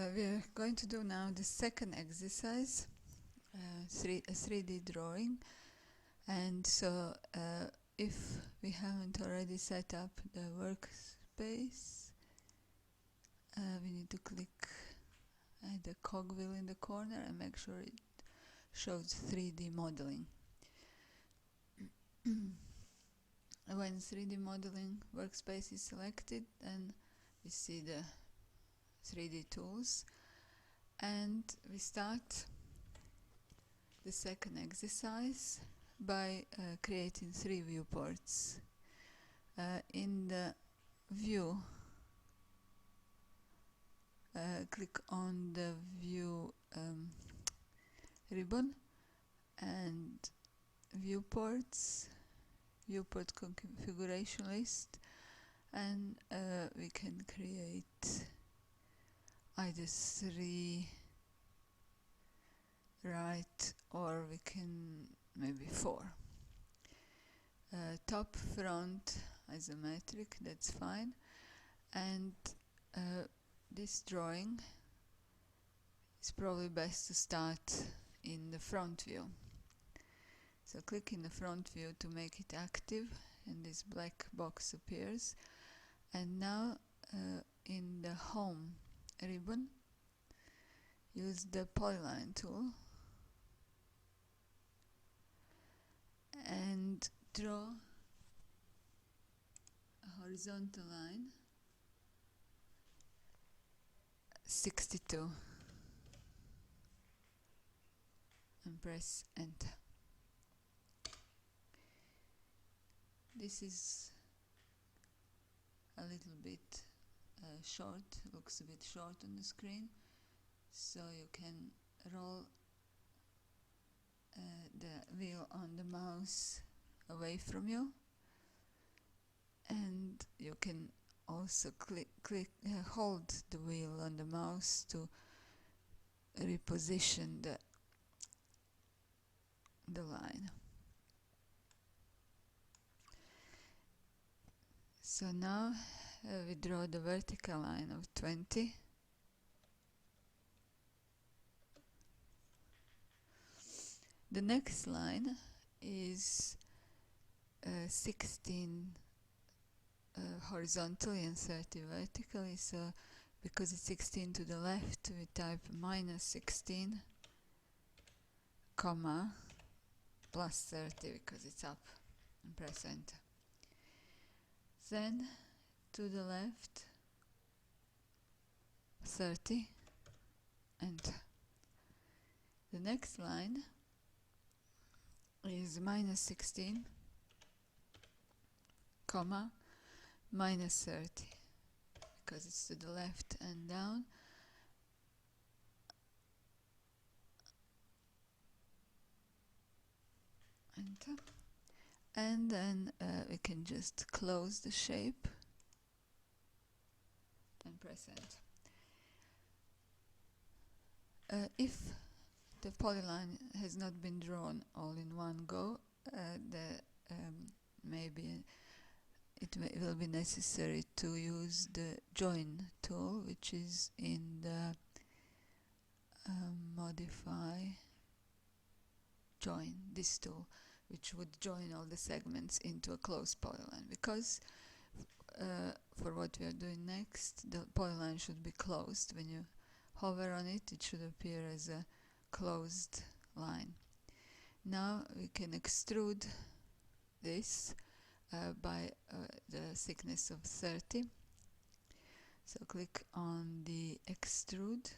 We are going to do now the second exercise, a 3D drawing. And so if we haven't already set up the workspace, we need to click at the cogwheel in the corner and make sure it shows 3D modeling. When 3D modeling workspace is selected, then we see the 3D tools, and we start the second exercise by creating 3 viewports. In the view, click on the view ribbon and viewports, viewport configuration list, and we can create either 3 right, or we can maybe 4. Top, front, isometric, that's fine. And this drawing is probably best to start in the front view. So click in the front view to make it active, and this black box appears. And now in the home ribbon, use the polyline tool and draw a horizontal line 62 and press enter. This is a little bit short, looks a bit short on the screen, so you can roll the wheel on the mouse away from you, and you can also hold the wheel on the mouse to reposition the line. So now we draw the vertical line of 20. The next line is 16 horizontally and 30 vertically, so because it's 16 to the left, we type -16, comma, +30 because it's up, and press enter. Then to the left, 30, enter. The next line is -16, comma, -30 because it's to the left and down. Enter. And then we can just close the shape and press enter. If the polyline has not been drawn all in one go, maybe it will be necessary to use the join tool, which is in the modify join, this tool, which would join all the segments into a closed polyline, because for what we are doing next, the polyline should be closed. When you hover on it, it should appear as a closed line. Now we can extrude this by the thickness of 30. So click on the extrude,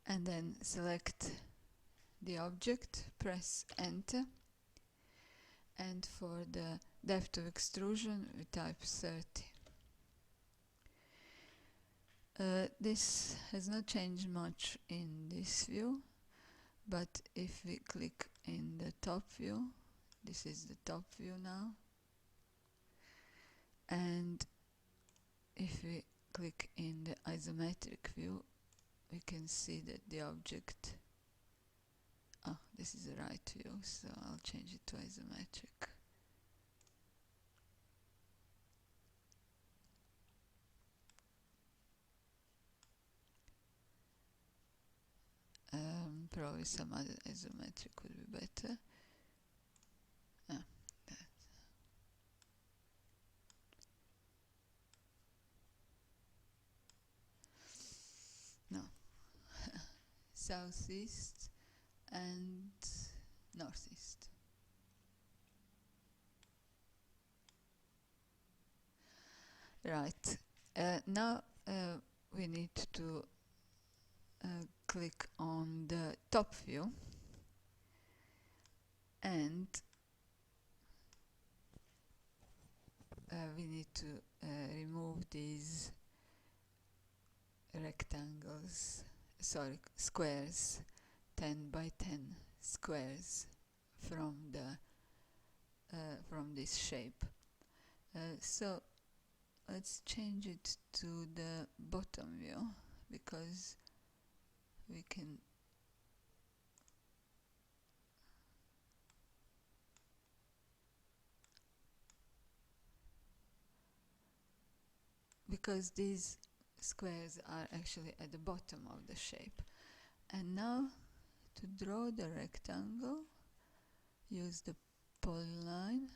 and then select the object, press enter, and for the depth of extrusion we type 30. This has not changed much in this view, but if we click in the top view, this is the top view now, and if we click in the isometric view, we can see that the object, this is the right view, so I'll change it to isometric. Probably some other isometric would be better. That. No. Southeast and northeast. Right. Now we need to click on the top view, and we need to remove these rectangles, squares, 10 by 10 squares from this shape. So let's change it to the bottom view, because we can these squares are actually at the bottom of the shape. And now to draw the rectangle, use the polyline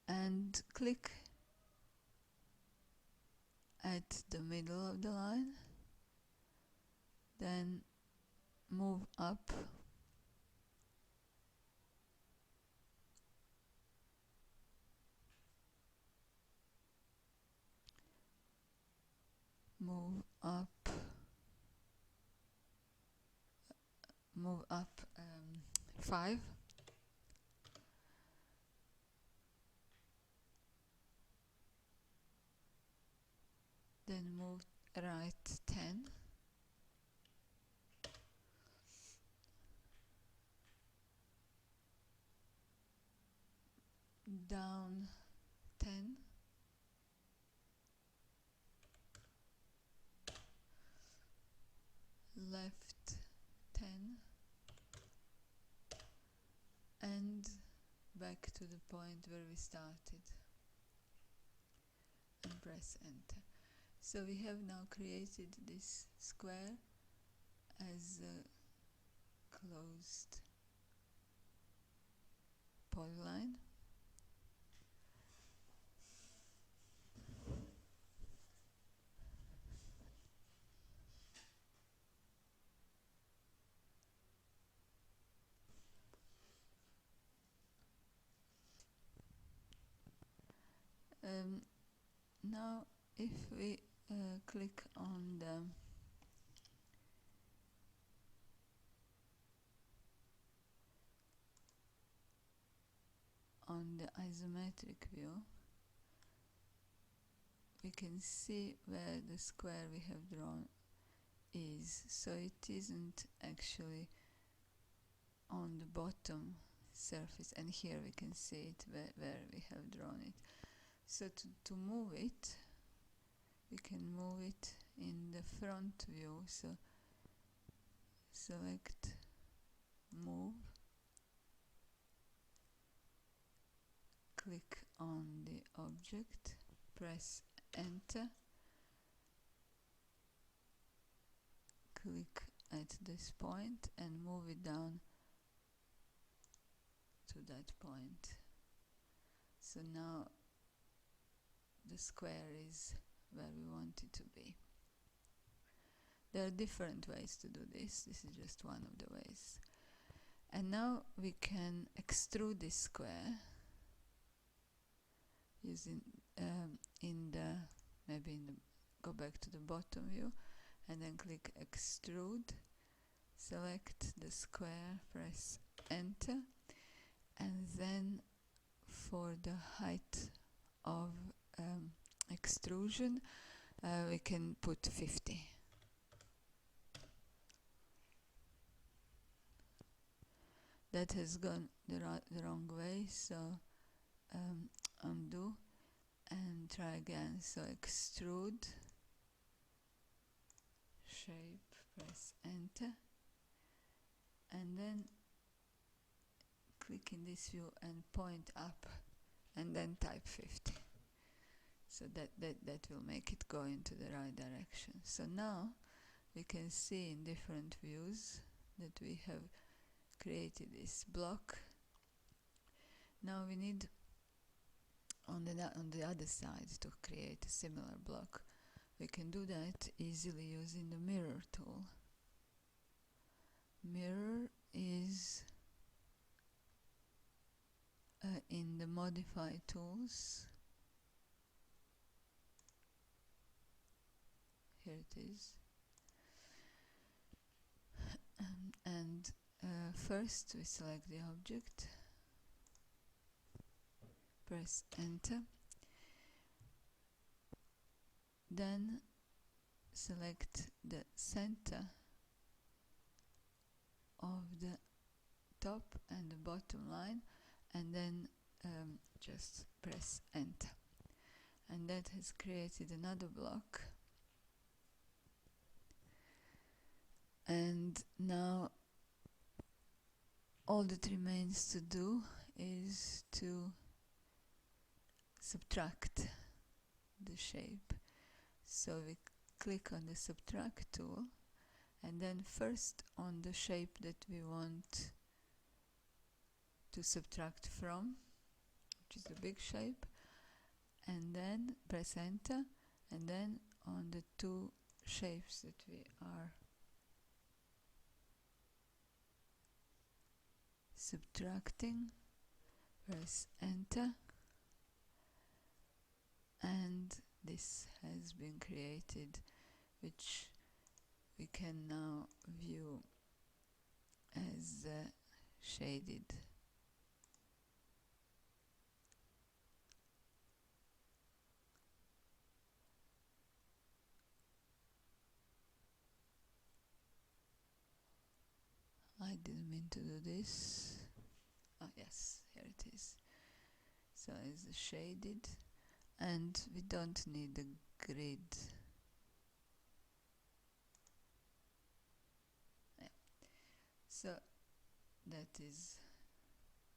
and click at the middle of the line, then move up move up 5, then move right 10, down 10, left 10, and back to the point where we started, and press enter. So we have now created this square as a closed polyline. Now if we click on the isometric view, we can see where the square we have drawn is. So it isn't actually on the bottom surface, and here we can see it where we have drawn it. So to move it, we can move it in the front view. So select move, click on the object, press enter, click at this point and move it down to that point. So now the square is where we want it to be. There are different ways to do this. This is just one of the ways. And now we can extrude this square using go back to the bottom view and then click extrude, select the square, press enter, and then for the height of extrusion we can put 50. That has gone the wrong way, so undo and try again. So extrude, shape, press enter, and then click in this view and point up, and then type 50. So that will make it go into the right direction. So now we can see in different views that we have created this block. Now we need on the other side to create a similar block. We can do that easily using the mirror tool. Mirror is in the modify tools. Here it is. And first we select the object, press enter, then select the center of the top and the bottom line, and then just press enter, and that has created another block. And now all that remains to do is to subtract the shape. So we click on the subtract tool, and then first on the shape that we want to subtract from, which is the big shape, and then press enter, and then on the two shapes that we are subtracting, press enter, and this has been created, which we can now view as shaded. I didn't mean to do this. Oh yes, here it is. So it's shaded, and we don't need the grid. Yeah. So that is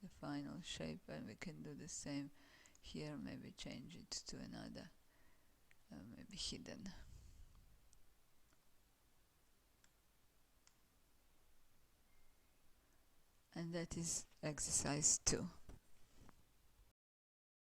the final shape, and we can do the same here. Maybe change it to another, maybe hidden. And that is exercise 2.